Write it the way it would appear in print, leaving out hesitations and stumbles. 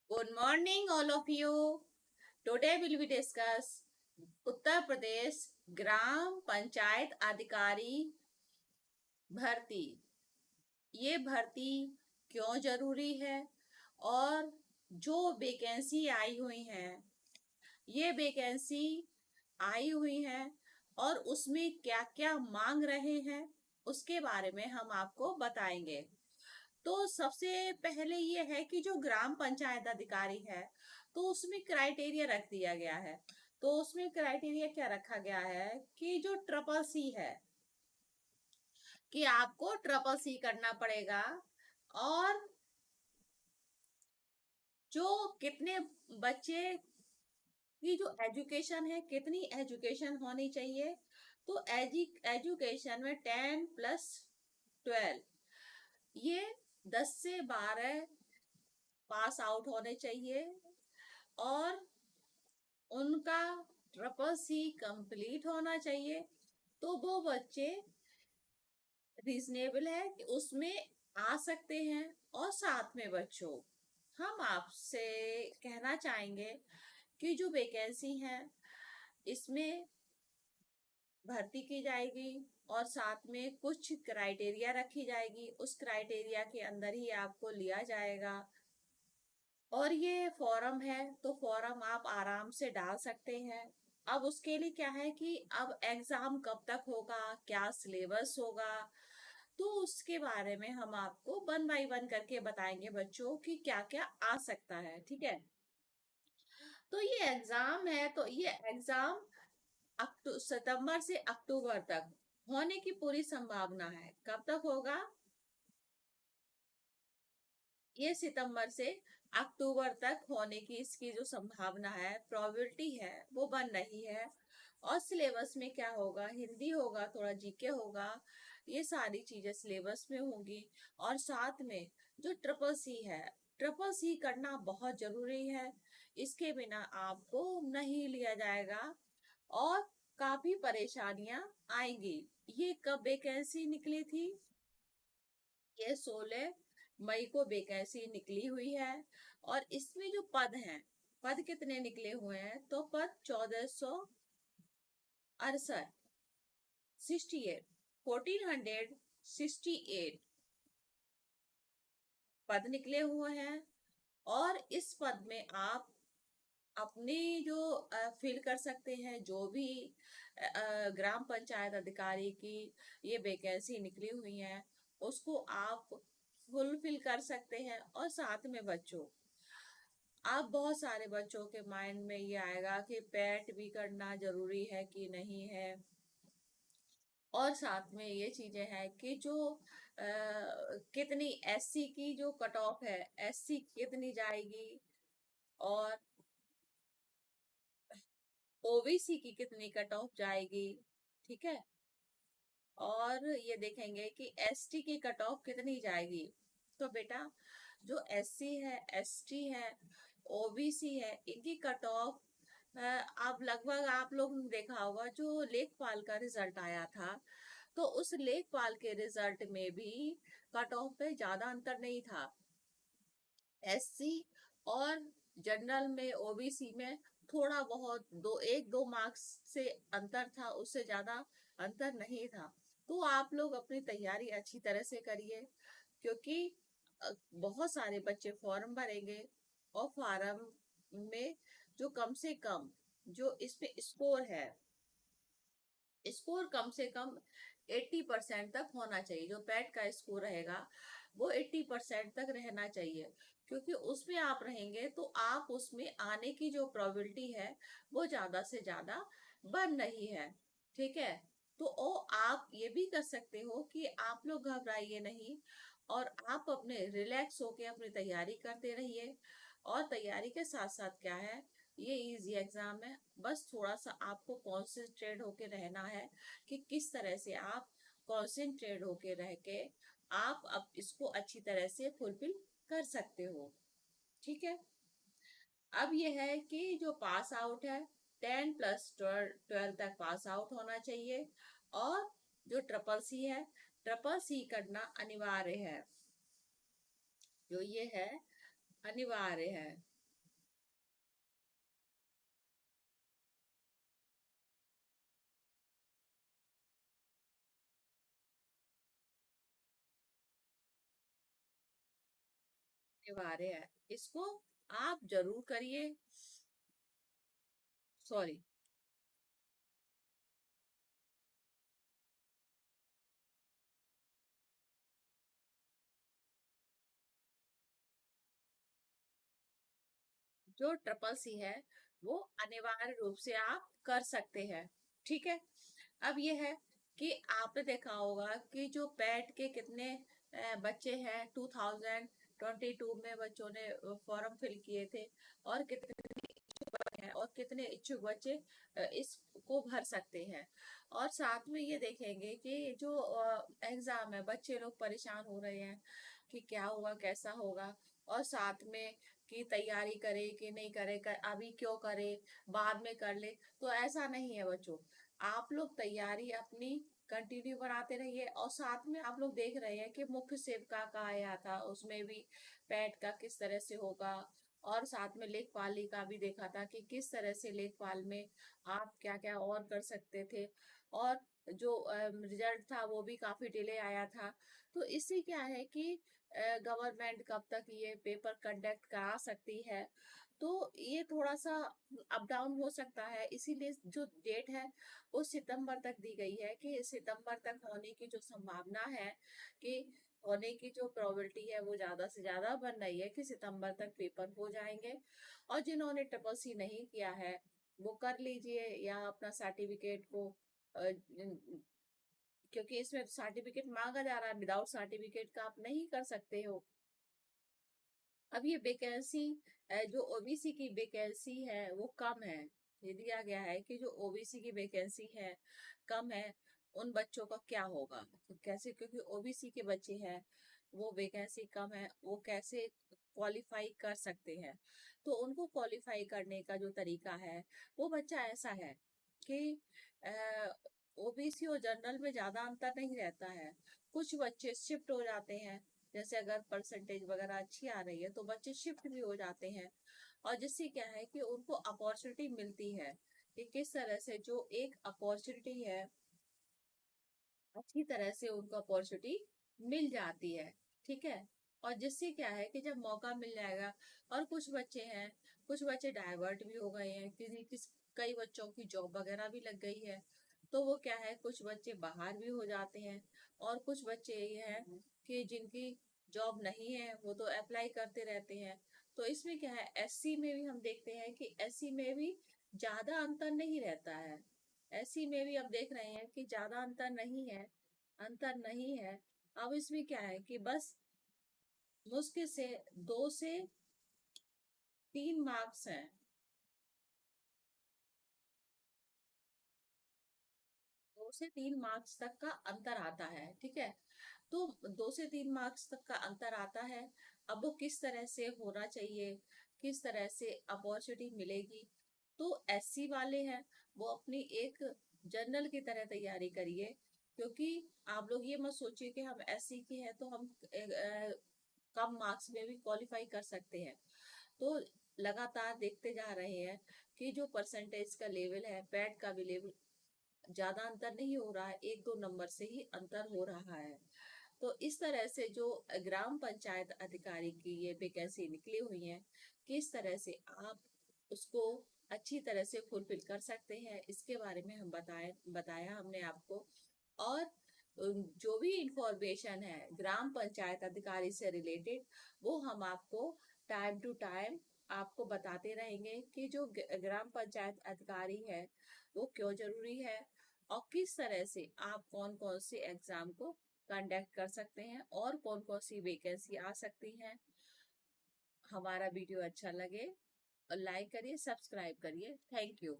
Good morning, all of you. Today will we discuss Uttar Pradesh ग्राम पंचायत अधिकारी भर्ती। ये भर्ती क्यों जरूरी है और जो वैकेंसी आई हुई है, ये वैकेंसी आई हुई है और उसमें क्या क्या मांग रहे हैं, उसके बारे में हम आपको बताएंगे। तो सबसे पहले ये है कि जो ग्राम पंचायत अधिकारी है, तो उसमें क्राइटेरिया रख दिया गया है। तो उसमें क्राइटेरिया क्या रखा गया है कि जो ट्रिपल सी है, कि आपको ट्रिपल सी करना पड़ेगा। और जो कितने बच्चे की जो एजुकेशन है, कितनी एजुकेशन होनी चाहिए, तो एजुकेशन में 10+12, ये 10 से 12 पास आउट होने चाहिए। और उनका ट्रिपल सी कंप्लीट होना चाहिए। तो वो बच्चे रीजनेबल है कि उसमें आ सकते हैं। और साथ में बच्चों, हम आपसे कहना चाहेंगे कि जो वैकेंसी है, इसमें भर्ती की जाएगी और साथ में कुछ क्राइटेरिया रखी जाएगी। उस क्राइटेरिया के अंदर ही आपको लिया जाएगा। और ये फॉर्म है, तो फॉर्म आप आराम से डाल सकते हैं। अब उसके लिए क्या है कि अब एग्जाम कब तक होगा, क्या सिलेबस होगा, तो उसके बारे में हम आपको 1 बाय 1 करके बताएंगे बच्चों कि क्या क्या आ सकता है। ठीक है। तो ये एग्जाम है, तो ये एग्जाम सितंबर से अक्टूबर तक होने की पूरी संभावना है। कब तक होगा? ये सितंबर से अक्टूबर तक होने की इसकी जो संभावना है, प्रोबेबिलिटी है, वो बन रही है। और सिलेबस में क्या होगा? हिंदी होगा, थोड़ा जीके होगा, ये सारी चीजें सिलेबस में होंगी। और साथ में जो ट्रिपल सी है, ट्रिपल सी करना बहुत जरूरी है। इसके बिना आपको नहीं लिया जाएगा और काफी परेशानियां आएंगी। ये कब वैकेंसी निकली थी? ये 16 मई को वैकेंसी निकली हुई है। और इसमें जो पद हैं, पद कितने निकले हुए हैं? तो पद 1468, 1468 पद निकले हुए हैं। और इस पद में आप अपनी जो फिल कर सकते हैं, जो भी ग्राम पंचायत अधिकारी की ये वैकेंसी निकली हुई है, उसको आप फुलफिल कर सकते हैं। और साथ में बच्चों, आप बहुत सारे बच्चों के माइंड में ये आएगा कि पैट भी करना जरूरी है कि नहीं है। और साथ में ये चीजें हैं कि जो कितनी एससी की जो कट ऑफ है, एससी कितनी जाएगी, और ओबीसी की कितनी कट ऑफ जाएगी। ठीक है। और ये देखेंगे कि एसटी की कट ऑफ कितनी जाएगी। तो बेटा, जो एससी है, एसटी है, ओबीसी है, इनकी कट ऑफ आप लगभग, आप लोग ने देखा होगा जो लेखपाल का रिजल्ट आया था, तो उस लेखपाल के रिजल्ट में भी कट ऑफ पे ज्यादा अंतर नहीं था। एससी और जनरल में, ओबीसी में थोड़ा बहुत एक दो मार्क्स से अंतर था, उससे ज्यादा अंतर नहीं था। तो आप लोग अपनी तैयारी अच्छी तरह से करिए, क्योंकि बहुत सारे बच्चे फॉर्म भरेंगे। और फॉर्म में जो कम से कम जो इसमें स्कोर है, स्कोर कम से कम 80% तक होना चाहिए। जो पैट का स्कोर रहेगा, वो 80% तक रहना चाहिए। क्योंकि उसमें आप रहेंगे तो आप उसमें आने की जो प्रोबेबिलिटी है, वो ज्यादा से ज्यादा बन रही है। ठीक है। तो आप ये भी कर सकते हो कि आप लोग घबराइए नहीं, और आप अपने रिलैक्स होके अपनी तैयारी करते रहिए। और तैयारी के साथ साथ क्या है, ये इजी एग्जाम है, बस थोड़ा सा आपको कॉन्सेंट्रेट होके रहना है कि किस तरह से आप कॉन्सेंट्रेट होके रह के आप अब इसको अच्छी तरह से फुलफिल कर सकते हो। ठीक है। अब ये है कि जो पास आउट है, 10+12 तक पास आउट होना चाहिए। और जो ट्रिपल सी है, ट्रिपल सी करना अनिवार्य है। जो ये है, अनिवार्य है। अनिवार्य है, इसको आप जरूर करिए। सॉरी। जो ट्रिपल सी है वो अनिवार्य रूप से आप कर सकते हैं। ठीक है। अब ये है कि आपने देखा होगा कि जो पैट के कितने बच्चे हैं, 2022 में बच्चों ने फॉर्म फिल किए थे, और कितने हैं और कितने इच्छुक बच्चे इसको भर सकते हैं। और साथ में ये देखेंगे कि जो एग्जाम है, बच्चे लोग परेशान हो रहे हैं कि क्या होगा कैसा होगा, और साथ में कि तैयारी करे कि नहीं करे, अभी क्यों करे, बाद में कर ले। तो ऐसा नहीं है बच्चों, आप लोग तैयारी अपनी कंटिन्यू बनाते रहिए। और साथ में आप लोग देख रहे हैं कि मुख्य सेविका का आया था, उसमें भी पैट का किस तरह से होगा, और साथ में लेखपाली का भी देखा था कि किस तरह से लेखपाल में आप क्या क्या और कर सकते थे। और जो रिजल्ट था वो भी काफी डिले आया था। तो इससे क्या है कि गवर्नमेंट कब तक ये पेपर कंडक्ट करा सकती है, तो ये थोड़ा सा अप डाउन हो सकता है। इसीलिए जो डेट है वो सितंबर तक दी गई है, कि सितंबर तक होने की जो संभावना है, कि होने की जो प्रोबेबिलिटी है वो ज्यादा से ज्यादा बन रही है कि सितंबर तक पेपर हो जाएंगे। और जिन्होंने ट्रिपल सी नहीं किया है वो कर लीजिए, या अपना सर्टिफिकेट को क्योंकि इसमें सर्टिफिकेट मांगा जा रहा है, विदाउट सर्टिफिकेट का आप नहीं कर सकते हो। अब ये वैकेंसी, जो ओबीसी की वैकेंसी है वो कम है। ये दिया गया है कि जो ओबीसी की वैकेंसी है कम है, उन बच्चों का क्या होगा, तो कैसे, क्योंकि ओबीसी के बच्चे हैं, वो वैकेंसी कम है, वो कैसे क्वालिफाई कर सकते हैं। तो उनको क्वालिफाई करने का जो तरीका है, वो बच्चा ऐसा है कि ओबीसी और जनरल में ज्यादा अंतर नहीं रहता है। कुछ बच्चे शिफ्ट हो जाते हैं, जैसे अगर परसेंटेज वगैरह अच्छी आ रही है तो बच्चे शिफ्ट भी हो जाते हैं। और जिससे क्या है कि उनको अपॉर्चुनिटी मिलती है, कि किस तरह से जो एक अपॉर्चुनिटी है, अच्छी तरह से उनको अपॉर्चुनिटी मिल जाती है। ठीक है। और जिससे क्या है कि जब मौका मिल जाएगा, और कुछ बच्चे हैं, कुछ बच्चे डाइवर्ट भी हो गए हैं, कई बच्चों की जॉब वगैरह भी लग गई है, तो वो क्या है, कुछ बच्चे बाहर भी हो जाते हैं। और कुछ बच्चे ये हैं कि जिनकी जॉब नहीं है वो तो अप्लाई करते रहते हैं। तो इसमें क्या है, एससी में भी हम देखते हैं कि एससी में भी ज्यादा अंतर नहीं रहता है। एससी में भी अब देख रहे हैं कि ज्यादा अंतर नहीं है, अंतर नहीं है। अब इसमें क्या है कि बस मुश्किल से 2 से 3 मार्क्स हैं। 2 से 3 मार्क्स तक का अंतर आता है। ठीक है। तो 2 से 3 मार्क्स तक का अंतर आता है। अब वो किस तरह से होना चाहिए, किस तरह से अपॉर्चुनिटी मिलेगी, तो एससी वाले हैं वो अपनी एक जनरल की तरह तैयारी करिए। क्योंकि आप लोग ये मत सोचिए कि हम एससी के हैं तो हम कम मार्क्स में भी क्वालिफाई कर सकते हैं। तो लगातार देखते जा रहे हैं कि जो परसेंटेज का लेवल है, पैट का भी लेवल, ज्यादा अंतर नहीं हो रहा है, 1-2 नंबर से ही अंतर हो रहा है। तो इस तरह से जो ग्राम पंचायत अधिकारी की ये वैकेंसी निकली हुई है, किस तरह से आप उसको अच्छी तरह से फुलफिल कर सकते हैं, इसके बारे में हम बताया हमने आपको। और जो भी इंफॉर्मेशन है ग्राम पंचायत अधिकारी से रिलेटेड, वो हम आपको टाइम टू टाइम आपको बताते रहेंगे कि जो ग्राम पंचायत अधिकारी है वो क्यों जरूरी है, और किस तरह से आप कौन कौन से एग्जाम को कंडक्ट कर सकते हैं, और कौन कौन सी वैकेंसी आ सकती हैं। हमारा वीडियो अच्छा लगे, लाइक करिए, सब्सक्राइब करिए। Thank you.